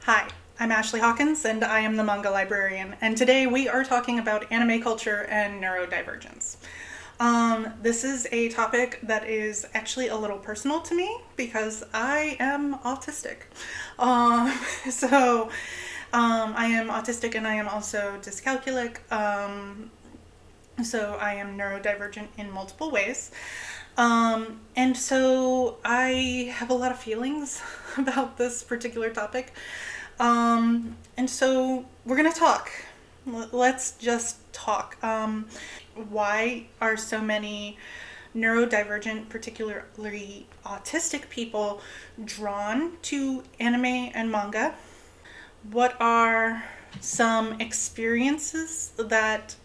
Hi, I'm Ashley Hawkins and I am the Manga librarian, and today we are talking about anime culture and neurodivergence. This is a topic that is actually a little personal to me because I am autistic. Um, so, I am autistic and I am also dyscalculic, so I am neurodivergent in multiple ways. And so I have a lot of feelings about this particular topic. And so we're going to talk. Let's just talk. Why are so many neurodivergent, particularly autistic people, drawn to anime and manga? What are some experiences that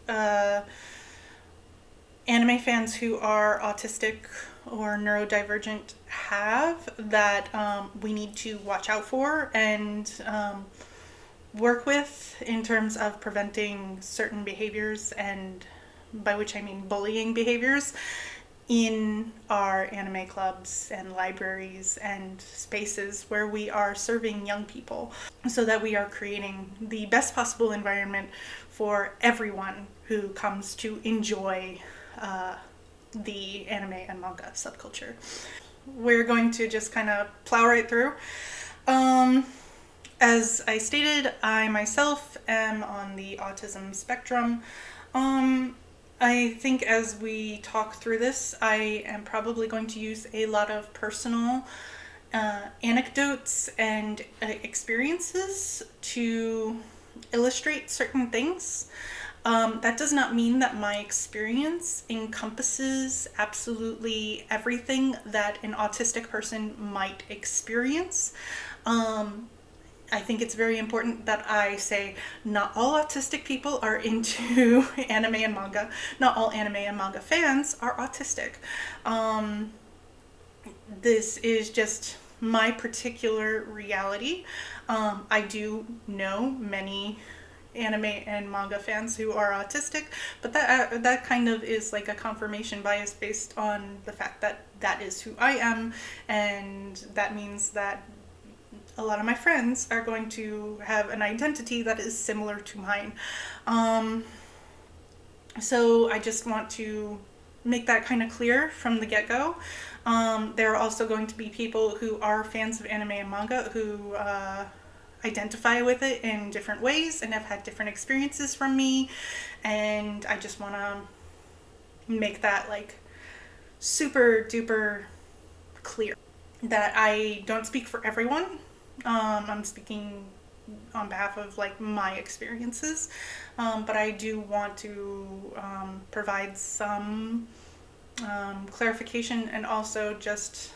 anime fans who are autistic or neurodivergent have that we need to watch out for and work with in terms of preventing certain behaviors, and by which I mean bullying behaviors, in our anime clubs and libraries and spaces where we are serving young people, so that we are creating the best possible environment for everyone who comes to enjoy the anime and manga subculture. We're going to just kind of plow right through. As I stated, I myself am on the autism spectrum. I think as we talk through this, I am probably going to use a lot of personal anecdotes and experiences to illustrate certain things. That does not mean that my experience encompasses absolutely everything that an autistic person might experience. I think it's very important that I say not all autistic people are into anime and manga. Not all anime and manga fans are autistic. This is just my particular reality. I do know many anime and manga fans who are autistic, but that kind of is like a confirmation bias based on the fact that that is who I am, and that means that a lot of my friends are going to have an identity that is similar to mine. So I just want to make that kind of clear from the get-go. There are also going to be people who are fans of anime and manga who identify with it in different ways and have had different experiences from me, and I just want to make that like super duper clear that I don't speak for everyone. I'm speaking on behalf of like my experiences, but I do want to provide some clarification and also just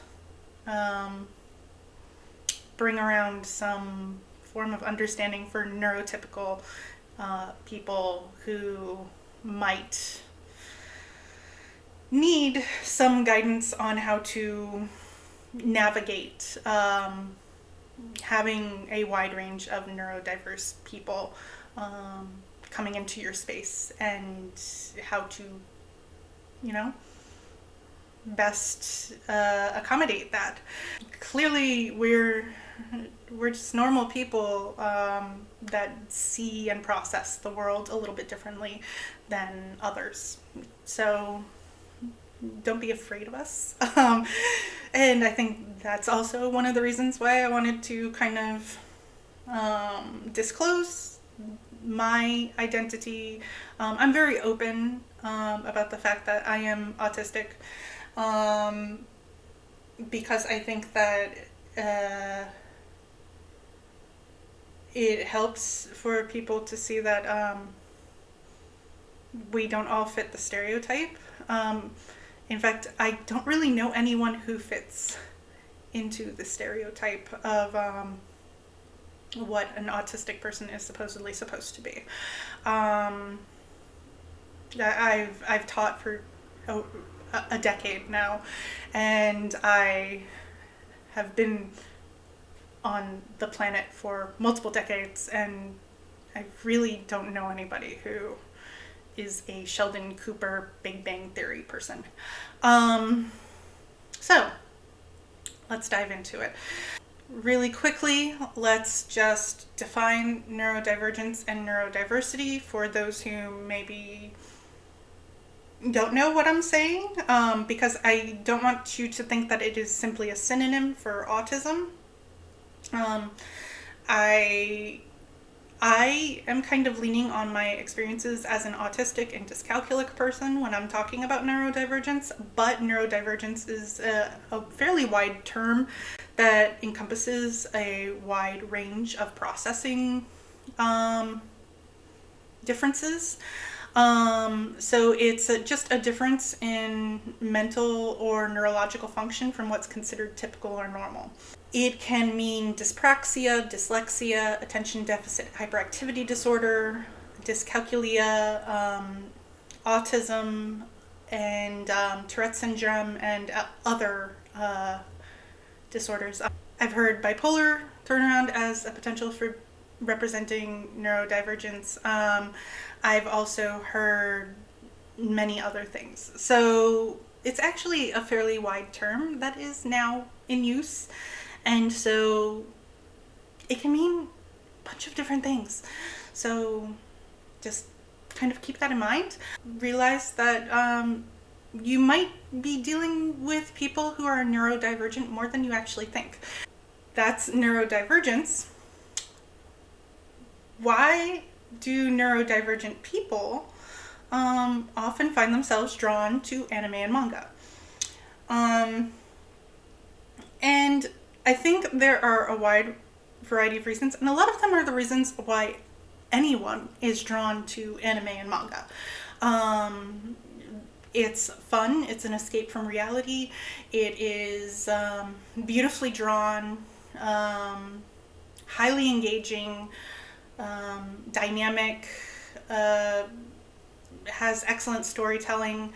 bring around some form of understanding for neurotypical people who might need some guidance on how to navigate having a wide range of neurodiverse people coming into your space, and how to, best accommodate that. Clearly, we're just normal people that see and process the world a little bit differently than others. So don't be afraid of us. And I think that's also one of the reasons why I wanted to kind of disclose my identity. I'm very open about the fact that I am autistic, because I think that it helps for people to see that we don't all fit the stereotype. In fact, I don't really know anyone who fits into the stereotype of what an autistic person is supposedly supposed to be. I've taught for a decade now, and I have been on the planet for multiple decades, and I really don't know anybody who is a Sheldon Cooper Big Bang Theory person. So let's dive into it. really quickly, let's just define neurodivergence and neurodiversity for those who maybe don't know what I'm saying, because I don't want you to think that it is simply a synonym for autism. Um, I I am kind of leaning on my experiences as an autistic and dyscalculic person when I'm talking about neurodivergence, but neurodivergence is a fairly wide term that encompasses a wide range of processing um, differences. So it's just a difference in mental or neurological function from what's considered typical or normal. It can mean dyspraxia, dyslexia, attention deficit hyperactivity disorder, dyscalculia, autism, and Tourette syndrome, and other disorders. I've heard bipolar thrown around as a potential for representing neurodivergence. I've also heard many other things. So it's actually a fairly wide term that is now in use. And so it can mean a bunch of different things. So just kind of keep that in mind. Realize that you might be dealing with people who are neurodivergent more than you actually think. That's neurodivergence. Why do neurodivergent people often find themselves drawn to anime and manga? And I think there are a wide variety of reasons, and a lot of them are the reasons why anyone is drawn to anime and manga. It's fun, it's an escape from reality, it is beautifully drawn, highly engaging, dynamic, has excellent storytelling.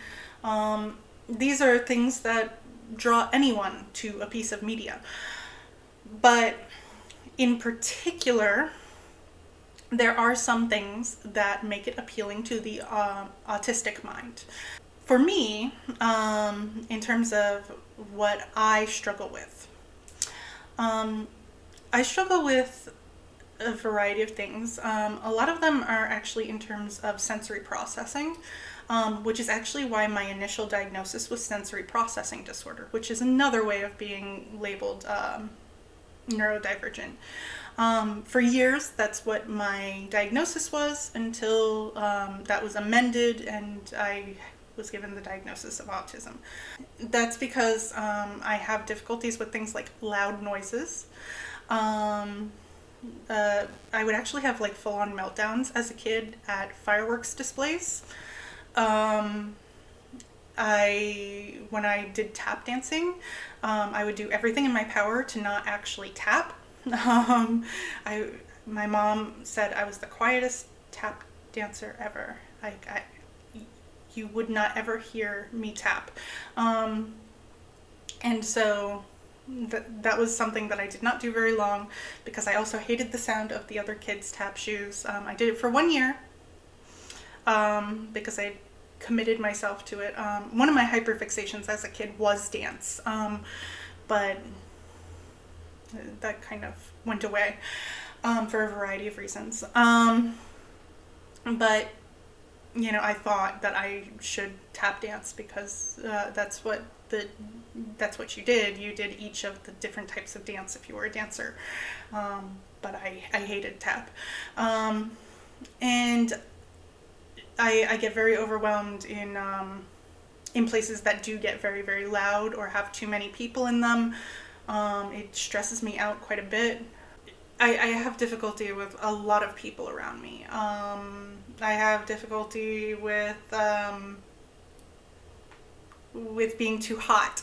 These are things that draw anyone to a piece of media. But in particular, there are some things that make it appealing to the autistic mind. For me, in terms of what I struggle with, I struggle with a variety of things. A lot of them are actually in terms of sensory processing, which is actually why my initial diagnosis was sensory processing disorder, which is another way of being labeled neurodivergent. For years, that's what my diagnosis was until that was amended and I was given the diagnosis of autism. That's because I have difficulties with things like loud noises. I would actually have like full-on meltdowns as a kid at fireworks displays. When I did tap dancing, I would do everything in my power to not actually tap. My mom said I was the quietest tap dancer ever. You would not ever hear me tap. And so that was something that I did not do very long because I also hated the sound of the other kids' tap shoes. I did it for 1 year because I committed myself to it. One of my hyperfixations as a kid was dance, but that kind of went away for a variety of reasons. But I thought that I should tap dance because that's what you did. You did each of the different types of dance if you were a dancer. But I hated tap. And I get very overwhelmed in places that do get very, very loud or have too many people in them. It stresses me out quite a bit. I have difficulty with a lot of people around me. I have difficulty with being too hot.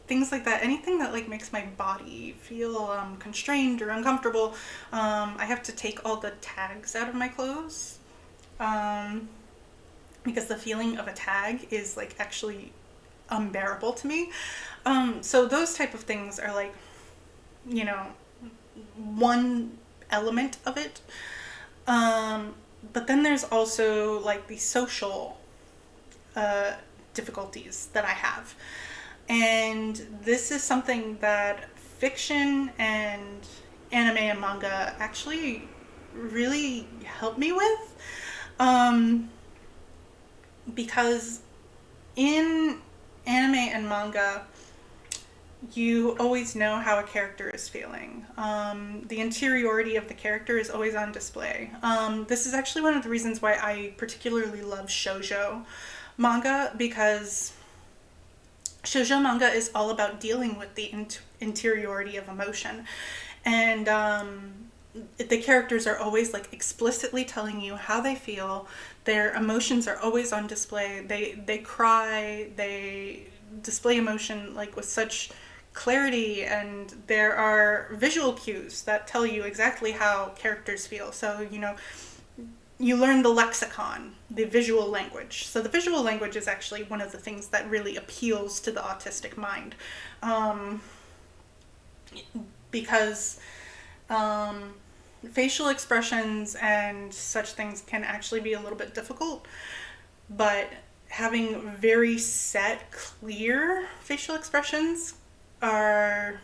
Things like that. Anything that like makes my body feel constrained or uncomfortable. I have to take all the tags out of my clothes. Because the feeling of a tag is like actually unbearable to me. So those type of things are like, one element of it. But then there's also like the social difficulties that I have. And this is something that fiction and anime and manga actually really help me with. Because in anime and manga, you always know how a character is feeling. The interiority of the character is always on display. This is actually one of the reasons why I particularly love shoujo manga, because shoujo manga is all about dealing with the interiority of emotion. And the characters are always like explicitly telling you how they feel. Their emotions are always on display. They cry, they display emotion like with such clarity, and there are visual cues that tell you exactly how characters feel. So, you learn the lexicon, the visual language. So the visual language is actually one of the things that really appeals to the autistic mind. Because facial expressions and such things can actually be a little bit difficult, but having very set, clear facial expressions are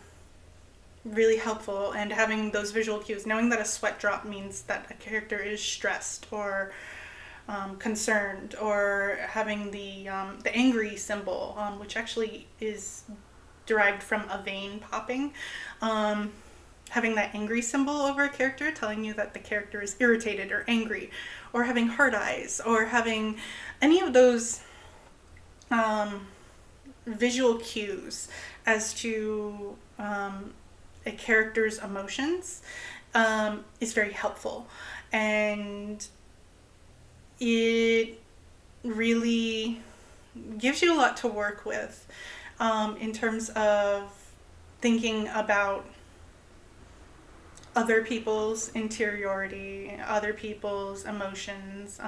really helpful, and having those visual cues, knowing that a sweat drop means that a character is stressed or concerned, or having the angry symbol, which actually is derived from a vein popping. Having that angry symbol over a character telling you that the character is irritated or angry, or having hard eyes, or having any of those visual cues as to a character's emotions is very helpful. And it really gives you a lot to work with in terms of thinking about other people's interiority, other people's emotions,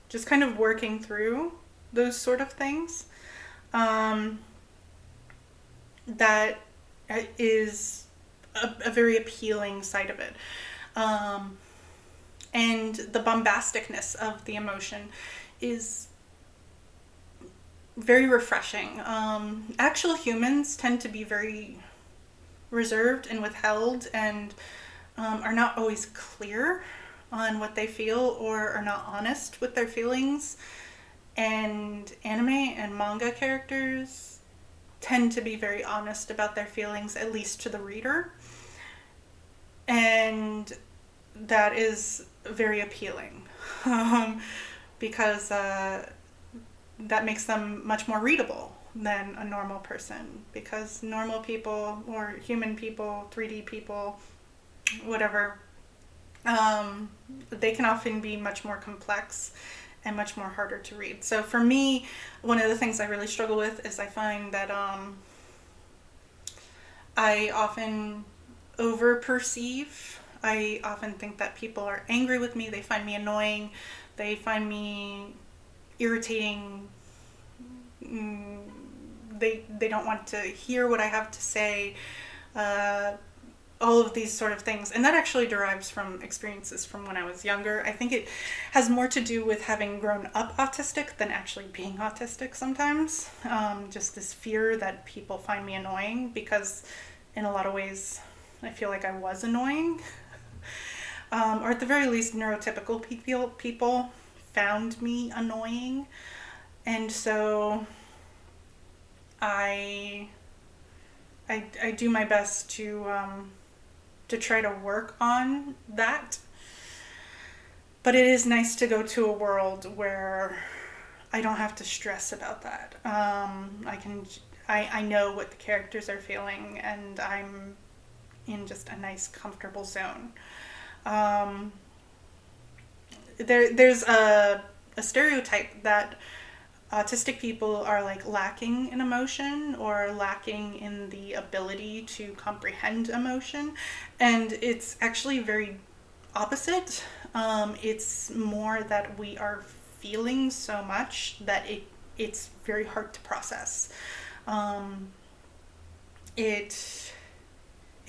just kind of working through those sort of things. That is a very appealing side of it. And the bombasticness of the emotion is very refreshing. Actual humans tend to be very reserved and withheld, and are not always clear on what they feel, or are not honest with their feelings. And anime and manga characters tend to be very honest about their feelings, at least to the reader. And that is very appealing because that makes them much more readable than a normal person, because normal people, or human people, 3D people, whatever, they can often be much more complex and much more harder to read. So for me, one of the things I really struggle with is I find that I often over-perceive. I often think that people are angry with me, they find me annoying, they find me irritating, they don't want to hear what I have to say, all of these sort of things. And that actually derives from experiences from when I was younger. I think it has more to do with having grown up autistic than actually being autistic sometimes. Just this fear that people find me annoying, because in a lot of ways I feel like I was annoying. Or at the very least, neurotypical people found me annoying. And so I do my best to try to work on that. But it is nice to go to a world where I don't have to stress about that. I know what the characters are feeling, and I'm in just a nice, comfortable zone. There's a stereotype that autistic people are like lacking in emotion, or lacking in the ability to comprehend emotion, and it's actually very opposite. It's more that we are feeling so much that it's very hard to process. It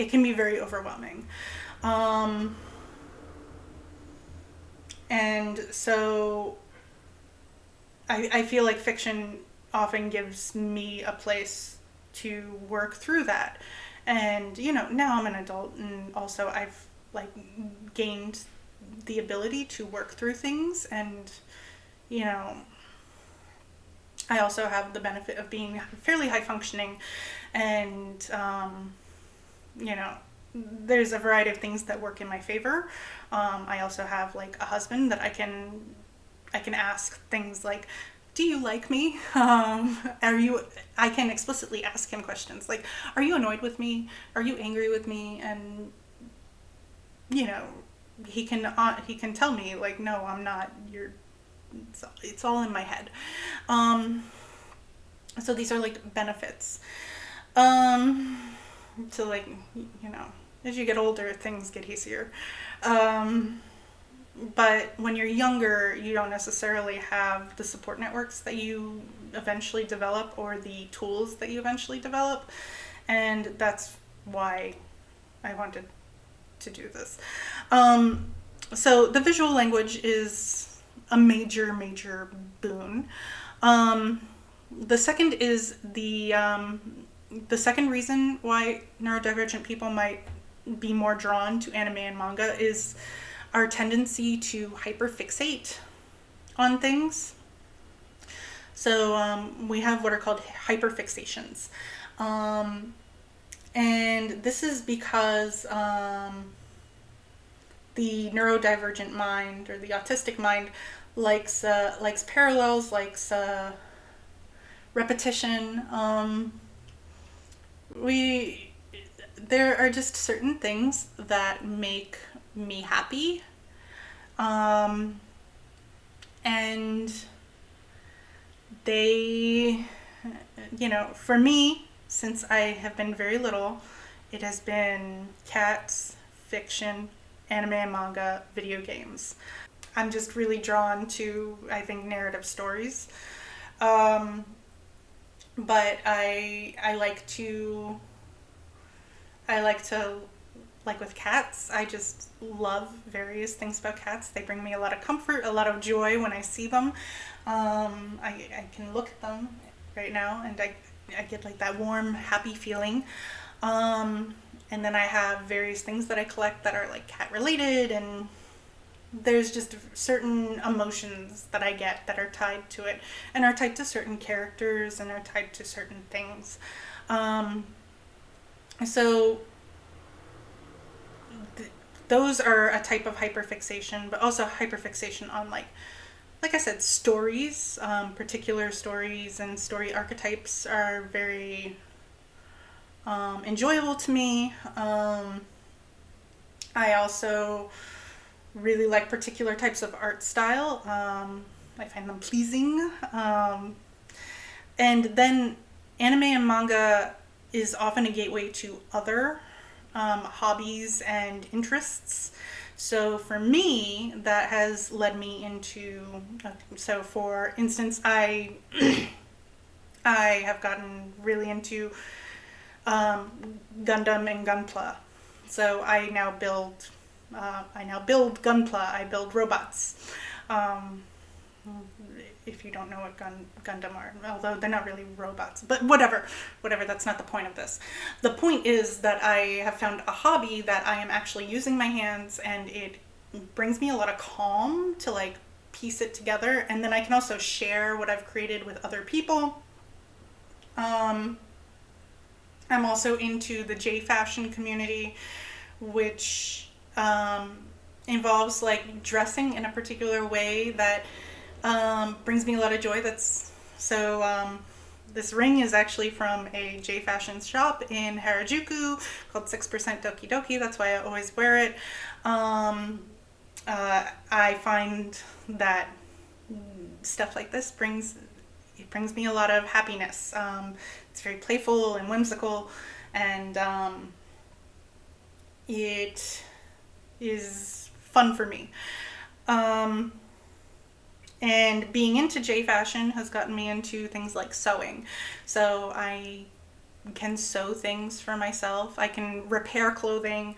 can be very overwhelming. And so I feel like fiction often gives me a place to work through that And, you know, now I'm an adult, and also I've like gained the ability to work through things, and, you know, I also have the benefit of being fairly high functioning, and, you know, there's a variety of things that work in my favor. I also have like a husband that I can ask things like, do you like me? I can explicitly ask him questions like, are you annoyed with me? Are you angry with me? And, you know, he can tell me like, no, I'm not. It's all in my head. So these are like benefits. So like, you know, as you get older, things get easier. But when you're younger, you don't necessarily have the support networks that you eventually develop, or the tools that you eventually develop. And that's why I wanted to do this. So the visual language is a major, major boon. The second is the second reason why neurodivergent people might be more drawn to anime and manga is our tendency to hyperfixate on things. So we have what are called hyperfixations. And this is because the neurodivergent mind, or the autistic mind, likes parallels, likes repetition. There are just certain things that make me happy, and they, you know, for me, since I have been very little, it has been cats, fiction, anime and manga, video games. I'm just really drawn to, I think, narrative stories. But I like to like with cats, I just love various things about cats. They bring me a lot of comfort, a lot of joy when I see them. I can look at them right now, and I get like that warm, happy feeling. And then I have various things that I collect that are like cat related, and there's just certain emotions that I get that are tied to it, and are tied to certain characters, and are tied to certain things. So those are a type of hyperfixation, but also hyperfixation on like I said, stories, particular stories and story archetypes are very enjoyable to me. I also really like particular types of art style. I find them pleasing. And then anime and manga is often a gateway to other hobbies and interests. So for me, that has led me into, so for instance, I have gotten really into Gundam and Gunpla. So I now build Gunpla. I build robots. If you don't know what Gundam are, although they're not really robots, but whatever, that's not the point of this. The point is that I have found a hobby that I am actually using my hands, and it brings me a lot of calm to like piece it together, and then I can also share what I've created with other people. I'm also into the J fashion community, which involves like dressing in a particular way that brings me a lot of joy. This ring is actually from a J fashion shop in Harajuku called 6% Doki Doki. That's why I always wear it. I find that stuff like this brings me a lot of happiness. It's very playful and whimsical, and it is fun for me. And being into J fashion has gotten me into things like sewing. So I can sew things for myself. I can repair clothing,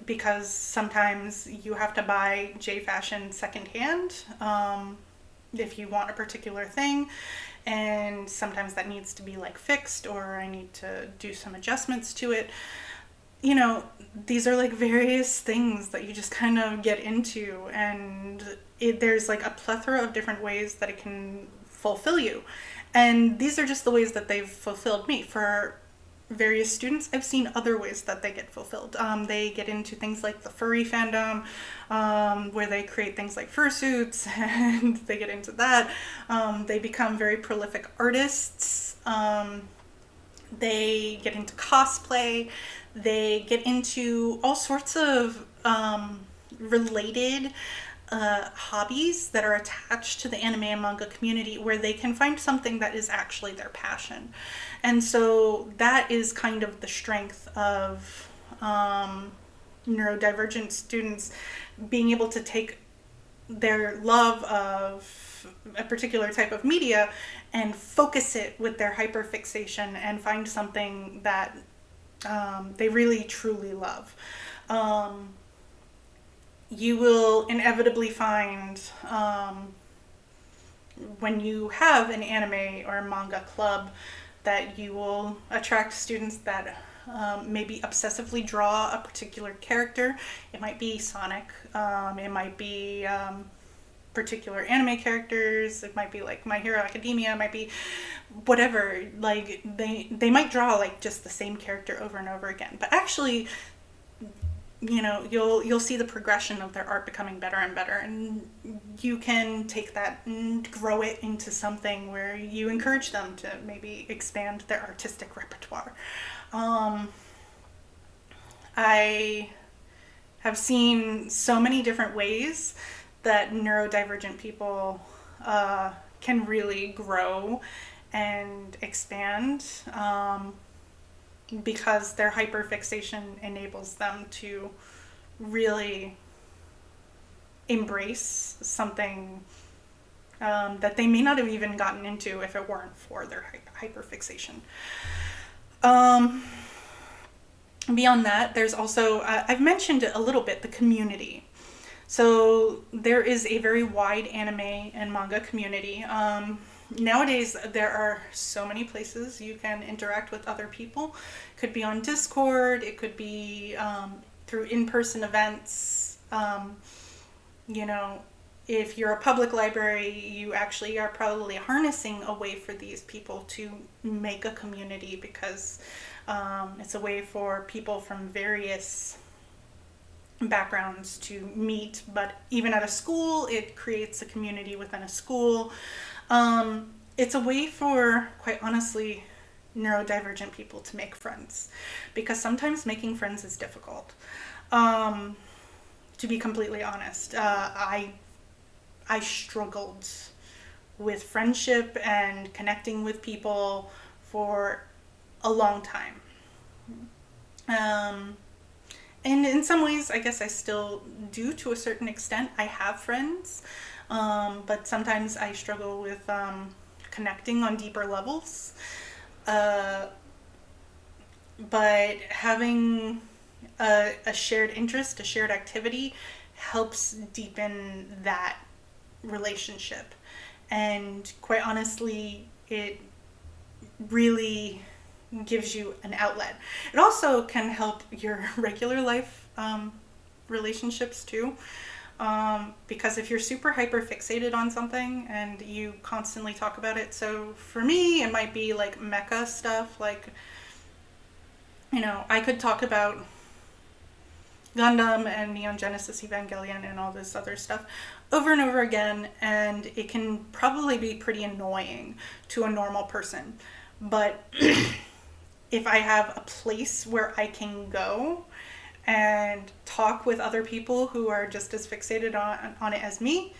because sometimes you have to buy J fashion secondhand if you want a particular thing. and sometimes that needs to be like fixed, or I need to do some adjustments to it. You know, these are like various things that you just kind of get into, and there's like a plethora of different ways that it can fulfill you. And these are just the ways that they've fulfilled me. For various students, I've seen other ways that they get fulfilled. They get into things like the furry fandom, where they create things like fursuits, and they get into that. They become very prolific artists. They get into cosplay. They get into all sorts of related hobbies that are attached to the anime and manga community, where they can find something that is actually their passion. And so that is kind of the strength of neurodivergent students, being able to take their love of a particular type of media and focus it with their hyperfixation and find something that they really truly love. You will inevitably find, when you have an anime or a manga club, that you will attract students that maybe obsessively draw a particular character. It might be Sonic, it might be particular anime characters, it might be like My Hero Academia, it might be whatever. Like they might draw like just the same character over and over again, but actually, you know, you'll see the progression of their art becoming better and better, and you can take that and grow it into something where you encourage them to maybe expand their artistic repertoire. I have seen so many different ways that neurodivergent people can really grow and expand, because their hyperfixation enables them to really embrace something that they may not have even gotten into if it weren't for their hyperfixation. Beyond that, there's also, I've mentioned it a little bit, the community. So there is a very wide anime and manga community. Nowadays, there are so many places you can interact with other people. It could be on Discord, it could be through in-person events. You know, if you're a public library, you actually are probably harnessing a way for these people to make a community, because it's a way for people from various backgrounds to meet. But even at a school, it creates a community within a school. It's a way for, quite honestly, neurodivergent people to make friends, because sometimes making friends is difficult. To be completely honest, I struggled with friendship and connecting with people for a long time. And in some ways, I guess I still do to a certain extent. I have friends, but sometimes I struggle with connecting on deeper levels. But having a shared interest, a shared activity, helps deepen that relationship. And quite honestly, it really gives you an outlet. It also can help your regular life relationships too. Because if you're super hyper fixated on something and you constantly talk about it, so for me, it might be like mecha stuff, like, you know, I could talk about Gundam and Neon Genesis Evangelion and all this other stuff over and over again, and it can probably be pretty annoying to a normal person. But if I have a place where I can go and talk with other people who are just as fixated on it as me,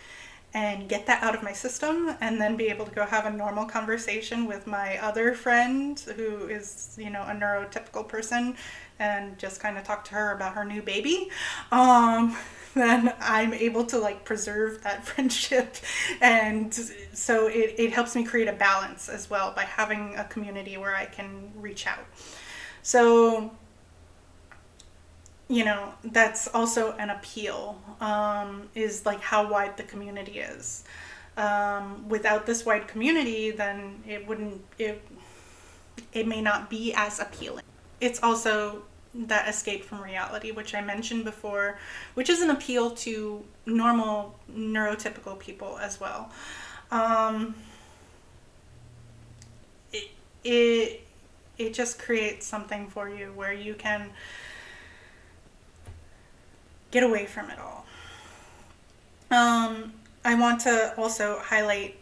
and get that out of my system, and then be able to go have a normal conversation with my other friend who is, you know, a neurotypical person, and just kind of talk to her about her new baby, then I'm able to like preserve that friendship. And so it helps me create a balance as well by having a community where I can reach out. So, you know, that's also an appeal, is like how wide the community is. without this wide community, then it may not be as appealing. It's also that escape from reality, which I mentioned before, which is an appeal to normal neurotypical people as well. It just creates something for you where you can get away from it all. I want to also highlight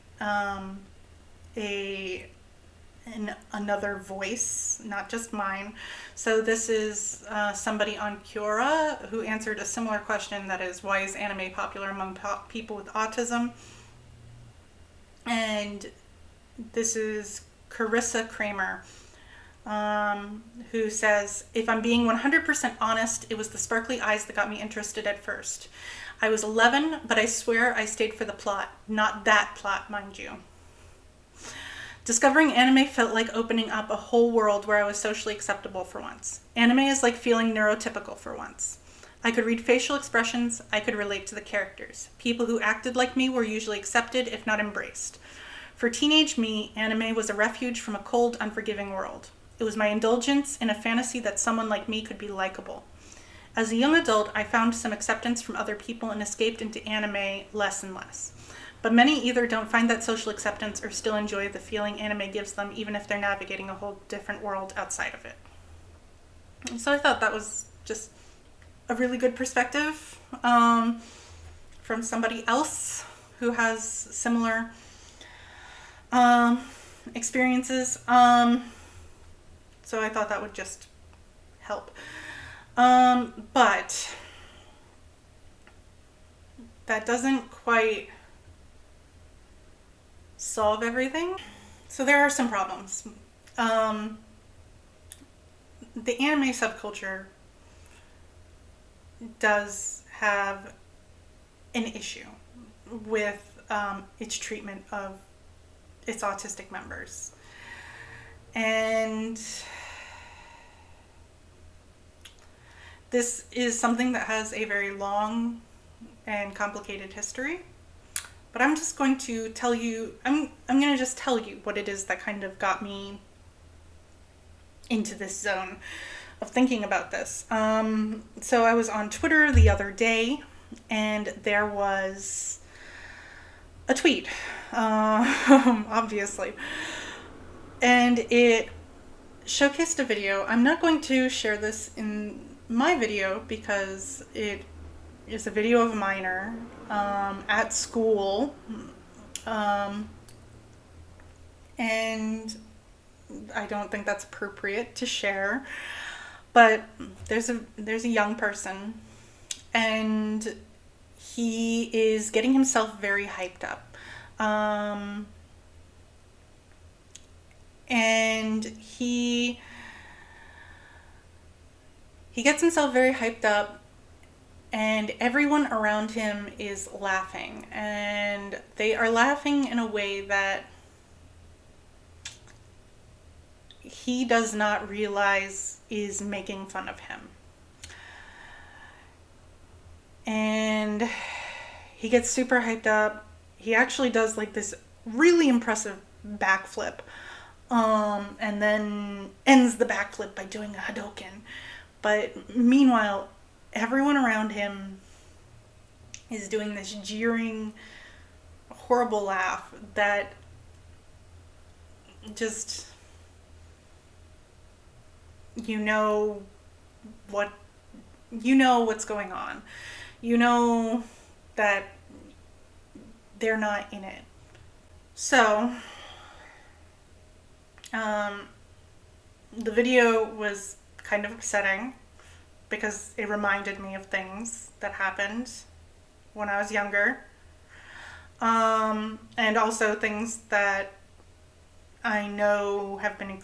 another voice, not just mine. So this is somebody on Quora who answered a similar question, that is, why is anime popular among people with autism? And this is Carissa Kramer, who says, if I'm being 100% honest, it was the sparkly eyes that got me interested at first. I was 11, but I swear I stayed for the plot. Not that plot, mind you. Discovering anime felt like opening up a whole world where I was socially acceptable for once. Anime is like feeling neurotypical for once. I could read facial expressions, I could relate to the characters. People who acted like me were usually accepted, if not embraced. For teenage me, anime was a refuge from a cold, unforgiving world. It was my indulgence in a fantasy that someone like me could be likable. As a young adult, I found some acceptance from other people and escaped into anime less and less. But many either don't find that social acceptance or still enjoy the feeling anime gives them, even if they're navigating a whole different world outside of it. So I thought that was just a really good perspective from somebody else who has similar experiences. So I thought that would just help. But that doesn't quite solve everything. So there are some problems. The anime subculture does have an issue with its treatment of its autistic members. And this is something that has a very long and complicated history. But I'm just going to tell you, I'm going to just tell you what it is that kind of got me into this zone of thinking about this. So I was on Twitter the other day, and there was a tweet, obviously. And it showcased a video. I'm not going to share this in my video because it is a video of a minor at school, and I don't think that's appropriate to share. But there's a young person, and he is getting himself very hyped up, and he gets himself very hyped up, and everyone around him is laughing, and they are laughing in a way that he does not realize is making fun of him. And he gets super hyped up. He actually does like this really impressive backflip, and then ends the backflip by doing a Hadouken. But meanwhile, everyone around him is doing this jeering, horrible laugh that just, you know what's going on. You know that they're not in it. So, the video was kind of upsetting because it reminded me of things that happened when I was younger, and also things that I know have been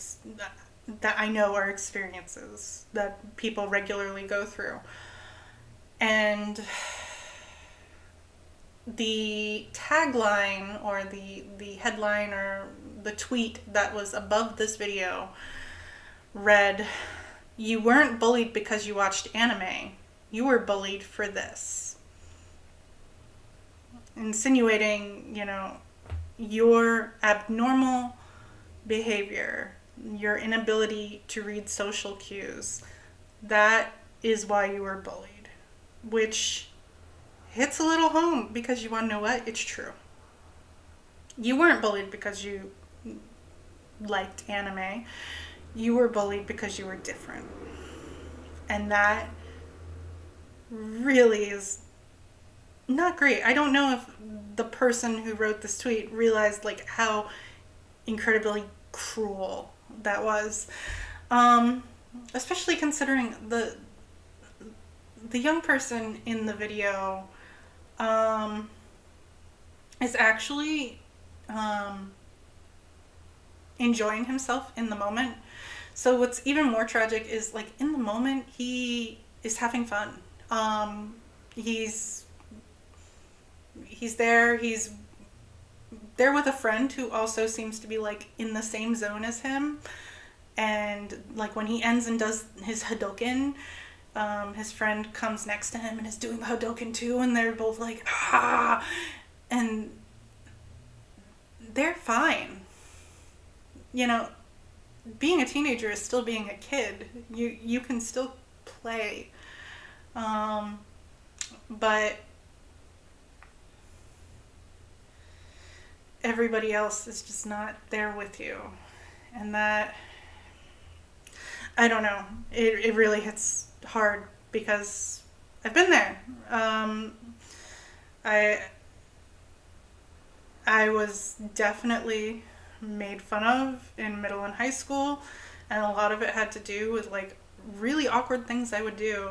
that I know are experiences that people regularly go through. And the tagline or the headline or the tweet that was above this video read, "You weren't bullied because you watched anime. You were bullied for this." insinuating, your abnormal behavior, your inability to read social cues. That is why you were bullied, which hits a little home because you want to know what? It's true. You weren't bullied because you liked anime. You were bullied because you were different. And that really is not great. I don't know if the person who wrote this tweet realized like how incredibly cruel that was. Especially considering the young person in the video is actually enjoying himself in the moment. So what's even more tragic is like in the moment he is having fun. He's there with a friend who also seems to be like in the same zone as him, and like when he ends and does his Hadoken, his friend comes next to him and is doing the Hadoken too, and they're both like ah, and they're fine. Being a teenager is still being a kid. You can still play, but everybody else is just not there with you, and that, I don't know, it really hits hard because I've been there. I was definitely made fun of in middle and high school, and a lot of it had to do with like really awkward things I would do,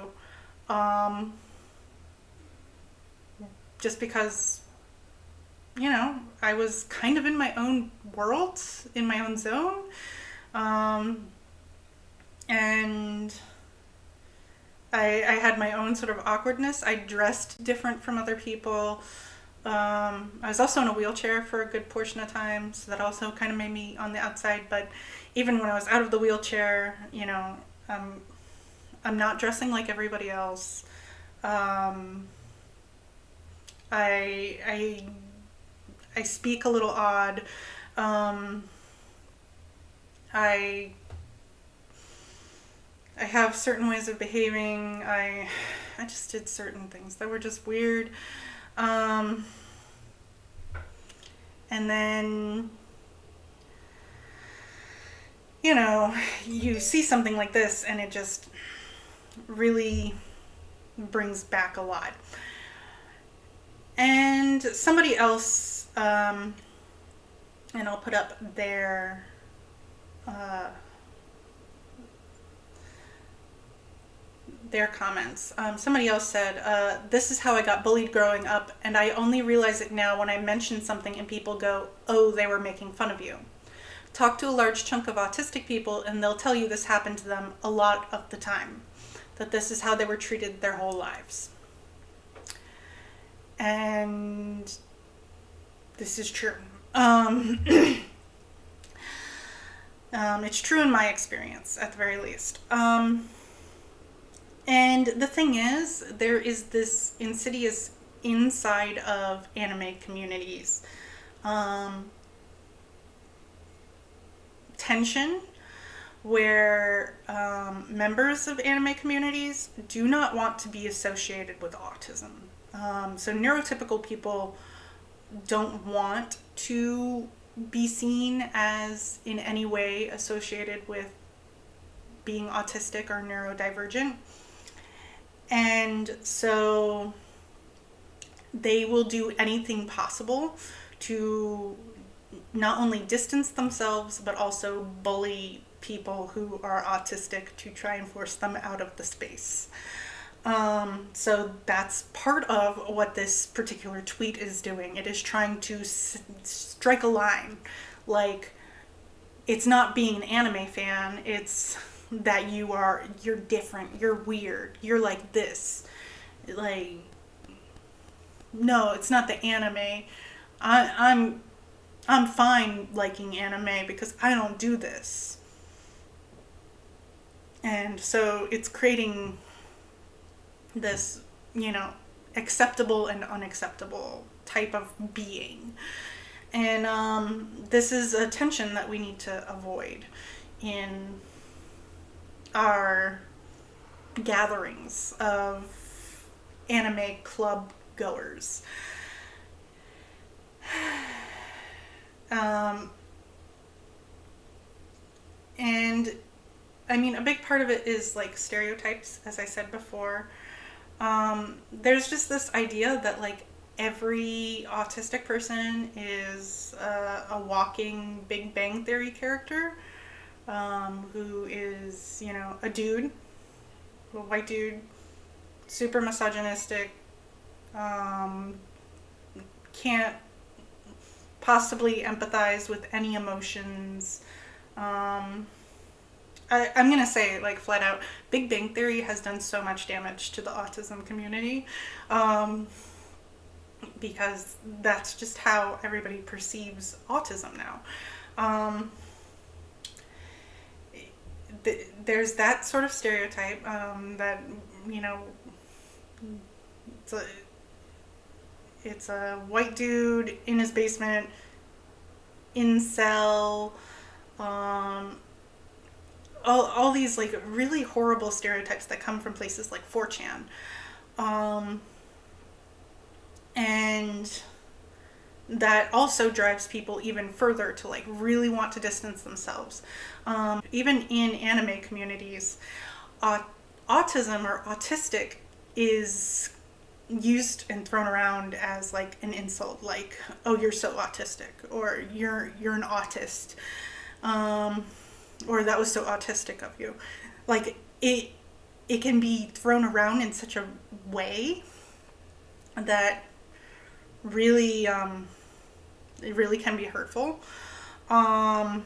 just because I was kind of in my own world, in my own zone, and I had my own sort of awkwardness. I dressed different from other people. I was also in a wheelchair for a good portion of time, so that also kind of made me on the outside. But even when I was out of the wheelchair, I'm not dressing like everybody else. I speak a little odd. I have certain ways of behaving. I just did certain things that were just weird. And then, you see something like this and it just really brings back a lot. And somebody else, and I'll put up their comments. Somebody else said, this is how I got bullied growing up, and I only realize it now when I mention something and people go, oh, they were making fun of you. Talk to a large chunk of autistic people and they'll tell you this happened to them a lot of the time, that this is how they were treated their whole lives. And this is true. It's true in my experience, at the very least. And the thing is, there is this insidious inside of anime communities tension where members of anime communities do not want to be associated with autism. So neurotypical people don't want to be seen as in any way associated with being autistic or neurodivergent. And so they will do anything possible to not only distance themselves, but also bully people who are autistic to try and force them out of the space. So that's part of what this particular tweet is doing. It is trying to strike a line. Like, it's not being an anime fan, it's that you're different, you're weird, you're like this. Like, no, it's not the anime. I'm fine liking anime because I don't do this. And so it's creating this, acceptable and unacceptable type of being. And this is a tension that we need to avoid in our gatherings of anime club goers. And I mean, a big part of it is like stereotypes, as I said before. There's just this idea that like every autistic person is a walking Big Bang Theory character, who is, you know, a dude, a white dude, super misogynistic, can't possibly empathize with any emotions. I'm going to say, like, flat out, Big Bang Theory has done so much damage to the autism community, because that's just how everybody perceives autism now. There's that sort of stereotype, that, you know, it's a white dude in his basement, incel, all these like really horrible stereotypes that come from places like 4chan. And that also drives people even further to like really want to distance themselves. Even in anime communities, autism or autistic is used and thrown around as like an insult, like, oh, you're so autistic, or you're an autist, or that was so autistic of you. Like it can be thrown around in such a way that really it really can be hurtful, and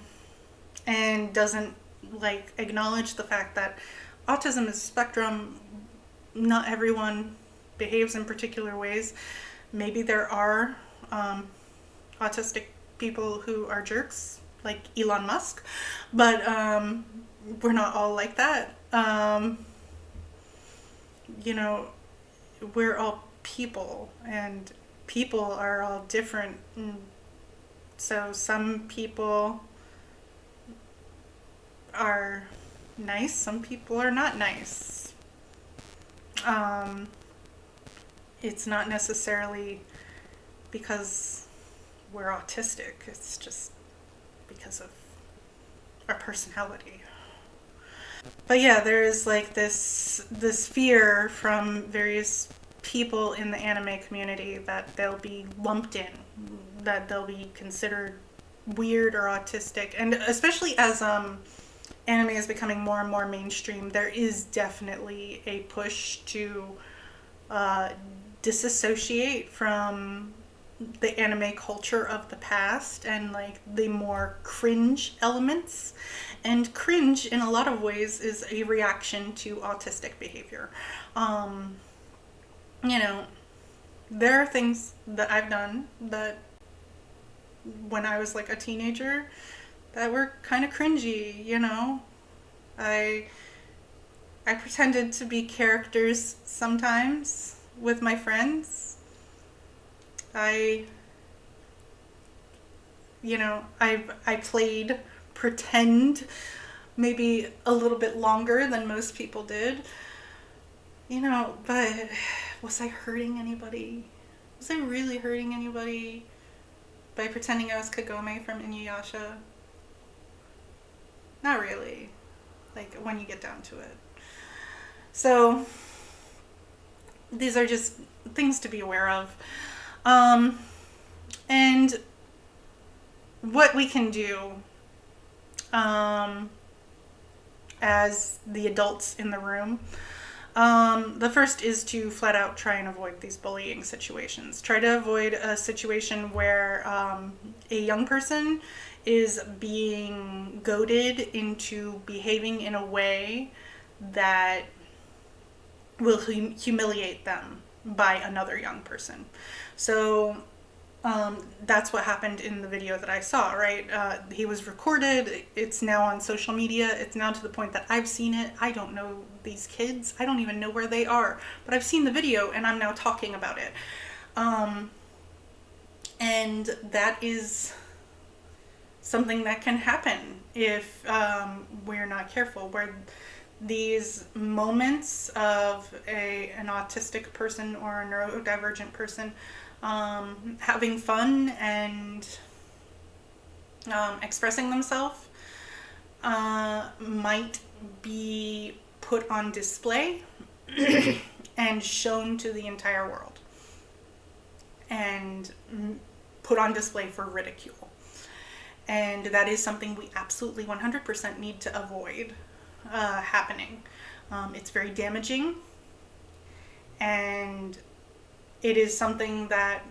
doesn't like acknowledge the fact that autism is a spectrum. Not everyone behaves in particular ways. Maybe there are autistic people who are jerks, like Elon Musk, but we're not all like that. You know, we're all people, and people are all different. So some people are nice, some people are not nice. It's not necessarily because we're autistic, it's just because of our personality. But yeah, there is like this fear from various people in the anime community that they'll be lumped in, that they'll be considered weird or autistic. And especially as anime is becoming more and more mainstream, there is definitely a push to disassociate from the anime culture of the past and like the more cringe elements. And cringe in a lot of ways is a reaction to autistic behavior. You know, there are things that I've done that when I was like a teenager that were kind of cringy, you know. I pretended to be characters sometimes with my friends. I played pretend maybe a little bit longer than most people did. You know, but was I hurting anybody? Was I really hurting anybody by pretending I was Kagome from Inuyasha? Not really. Like, when you get down to it. So, these are just things to be aware of. And what we can do as the adults in the room. The first is to flat out try and avoid these bullying situations. Try to avoid a situation where a young person is being goaded into behaving in a way that will humiliate them by another young person. So That's what happened in the video that I saw, right? He was recorded. It's now on social media. It's now to the point that I've seen it. I don't know these kids. I don't even know where they are, but I've seen the video and I'm now talking about it. And that is something that can happen if we're not careful, where these moments of an autistic person or a neurodivergent person having fun and expressing themselves might be put on display and shown to the entire world and put on display for ridicule. And that is something we absolutely 100% need to avoid happening. It's very damaging, and it is something that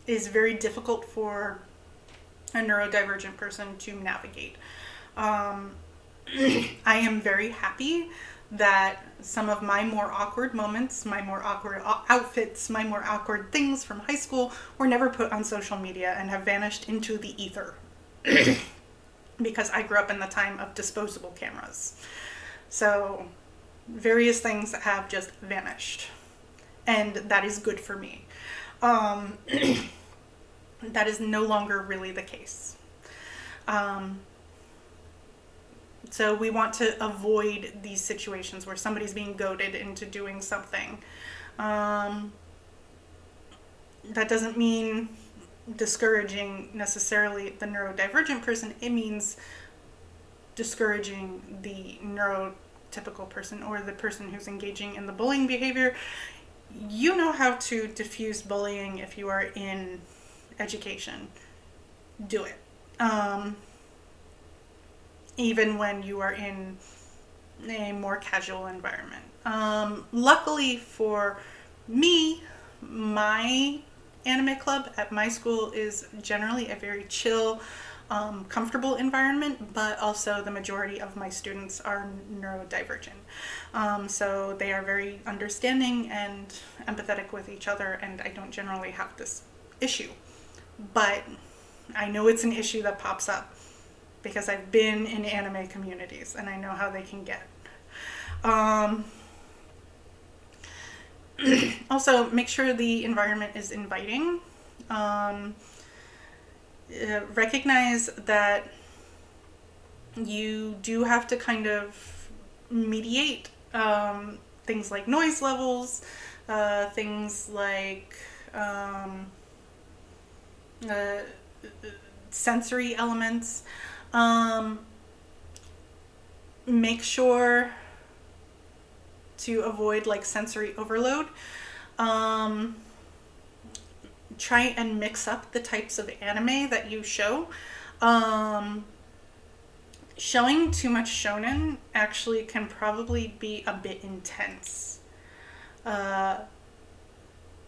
is very difficult for a neurodivergent person to navigate. I am very happy that some of my more awkward moments, my more awkward outfits, my more awkward things from high school were never put on social media and have vanished into the ether. Because I grew up in the time of disposable cameras. So various things have just vanished. And that is good for me. That is no longer really the case. So we want to avoid these situations where somebody's being goaded into doing something. That doesn't mean discouraging necessarily the neurodivergent person. It means discouraging the neurotypical person or the person who's engaging in the bullying behavior. You know how to diffuse bullying if you are in education. Do it. Even when you are in a more casual environment. Luckily for me, my anime club at my school is generally a very chill, comfortable environment, but also the majority of my students are neurodivergent. So they are very understanding and empathetic with each other, and I don't generally have this issue. But I know it's an issue that pops up because I've been in anime communities and I know how they can get. Also, make sure the environment is inviting. Recognize that you do have to kind of mediate things like noise levels, things like sensory elements. Make sure to avoid like sensory overload. Try and mix up the types of anime that you show. Showing too much shonen actually can probably be a bit intense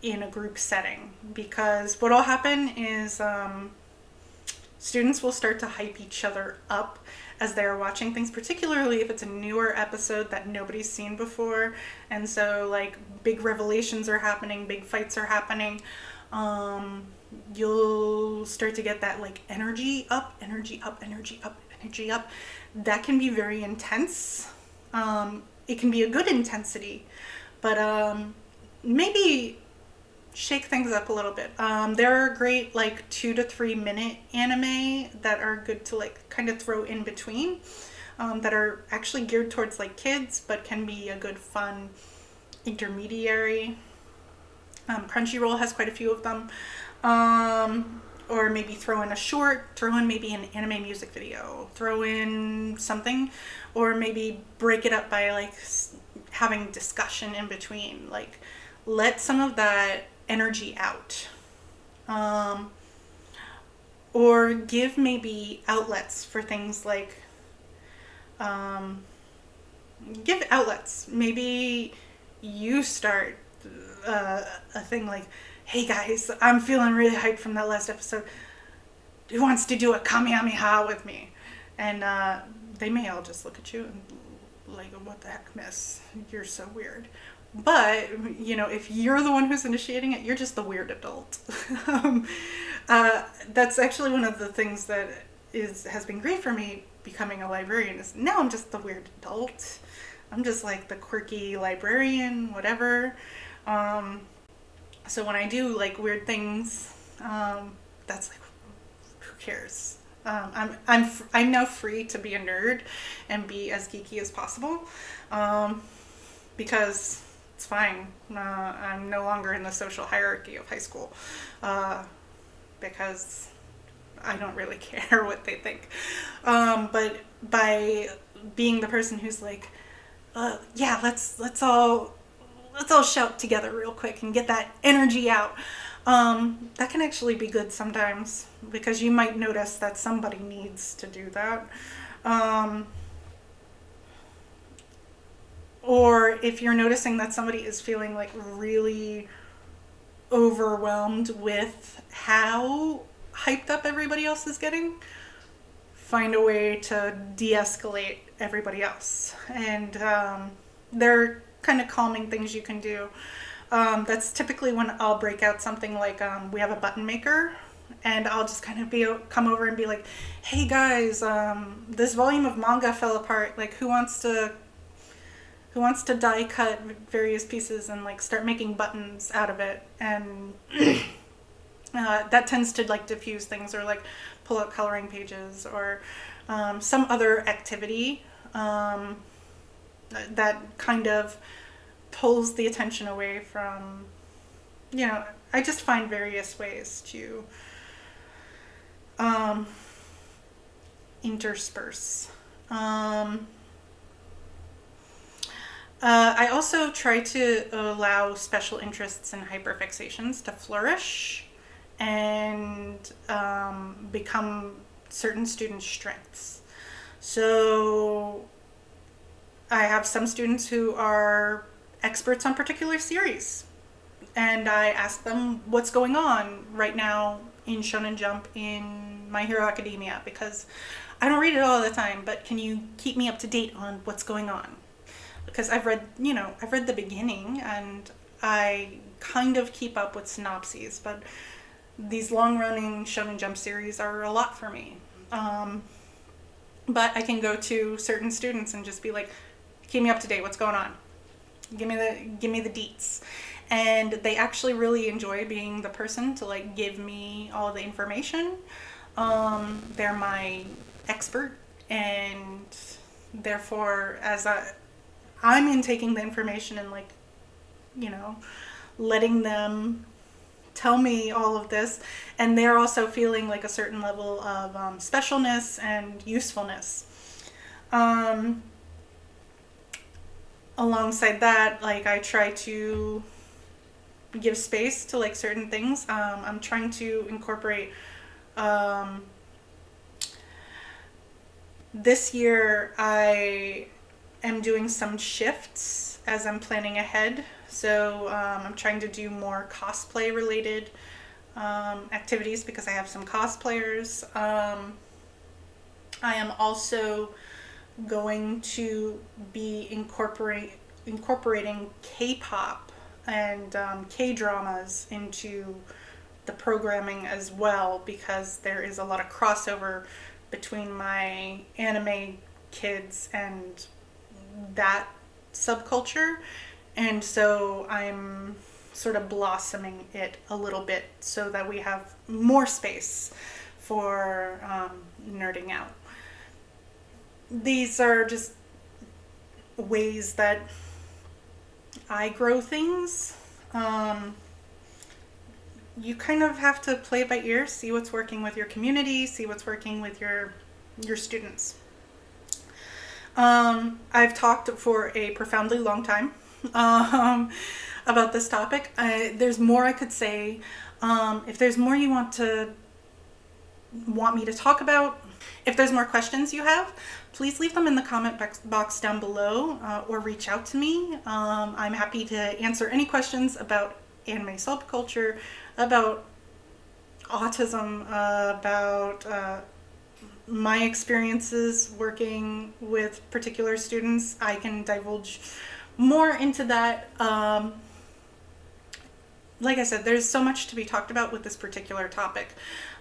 in a group setting, because what'll happen is students will start to hype each other up as they're watching things, particularly if it's a newer episode that nobody's seen before. And so like big revelations are happening, big fights are happening. You'll start to get that like energy up, energy up, energy up, energy up. That can be very intense. It can be a good intensity, but maybe shake things up a little bit. There are great like 2 to 3 minute anime that are good to like kind of throw in between, that are actually geared towards like kids but can be a good fun intermediary. Crunchyroll has quite a few of them. Or maybe throw in a short, throw in maybe an anime music video, throw in something, or maybe break it up by like having discussion in between. Like let some of that energy out, or give maybe outlets for things like give outlets. Maybe you start a thing like, hey guys, I'm feeling really hyped from that last episode, who wants to do a kamehameha with me? And they may all just look at you and like, what the heck, miss, you're so weird. But, if you're the one who's initiating it, you're just the weird adult. That's actually one of the things that has been great for me becoming a librarian, is now I'm just the weird adult. I'm just like the quirky librarian, whatever. So when I do like weird things, that's like, who cares? I'm now free to be a nerd and be as geeky as possible, because it's fine. I'm no longer in the social hierarchy of high school, because I don't really care what they think. But by being the person who's like, yeah, let's all shout together real quick and get that energy out. That can actually be good sometimes, because you might notice that somebody needs to do that. Or if you're noticing that somebody is feeling like really overwhelmed with how hyped up everybody else is getting, find a way to de-escalate everybody else. And there are kind of calming things you can do. That's typically when I'll break out something like, we have a button maker, and I'll just kind of come over and be like, hey guys, this volume of manga fell apart. Like, who wants to die cut various pieces and like start making buttons out of it? And that tends to like diffuse things, or like pull out coloring pages, or some other activity that kind of pulls the attention away from, I just find various ways to intersperse. I also try to allow special interests and hyperfixations to flourish and become certain students' strengths. So I have some students who are experts on particular series, and I ask them what's going on right now in Shonen Jump, in My Hero Academia, because I don't read it all the time, but can you keep me up to date on what's going on? Because I've read the beginning, and I kind of keep up with synopses, but these long-running Shonen Jump series are a lot for me. But I can go to certain students and just be like, keep me up to date, what's going on? Give me the deets. And they actually really enjoy being the person to like give me all the information. They're my expert, and therefore as I'm intaking the information and like, letting them tell me all of this, and they're also feeling like a certain level of specialness and usefulness. Alongside that, like, I try to give space to like certain things. I'm trying to incorporate, this year I am doing some shifts as I'm planning ahead. So I'm trying to do more cosplay related activities, because I have some cosplayers. I am also going to be incorporating K-pop and K-dramas into the programming as well, because there is a lot of crossover between my anime kids and that subculture, and so I'm sort of blossoming it a little bit so that we have more space for nerding out. These are just ways that I grow things. You kind of have to play by ear, see what's working with your community, see what's working with your students. I've talked for a profoundly long time about this topic. There's more I could say. If there's more you want me to talk about, if there's more questions you have, please leave them in the comment box down below, or reach out to me. I'm happy to answer any questions about anime subculture, about autism, about my experiences working with particular students. I can divulge more into that. Like I said, there's so much to be talked about with this particular topic.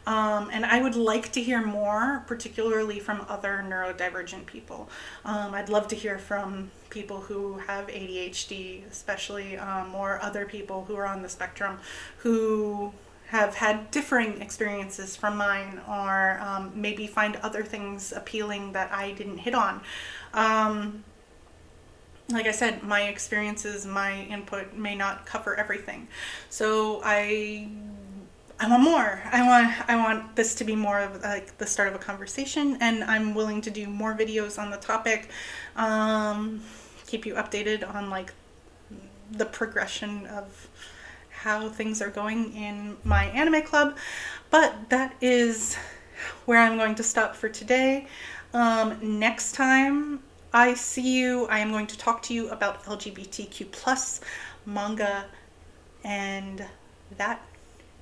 And I would like to hear more, particularly from other neurodivergent people. I'd love to hear from people who have ADHD, especially, or other people who are on the spectrum who have had differing experiences from mine, or maybe find other things appealing that I didn't hit on. Like I said, my experiences, my input may not cover everything. So I want more. I want this to be more of like the start of a conversation, and I'm willing to do more videos on the topic. Keep you updated on like the progression of how things are going in my anime club. But that is where I'm going to stop for today. Next time I see you, I am going to talk to you about LGBTQ plus manga, and that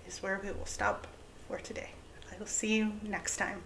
is where we will stop for today. I will see you next time.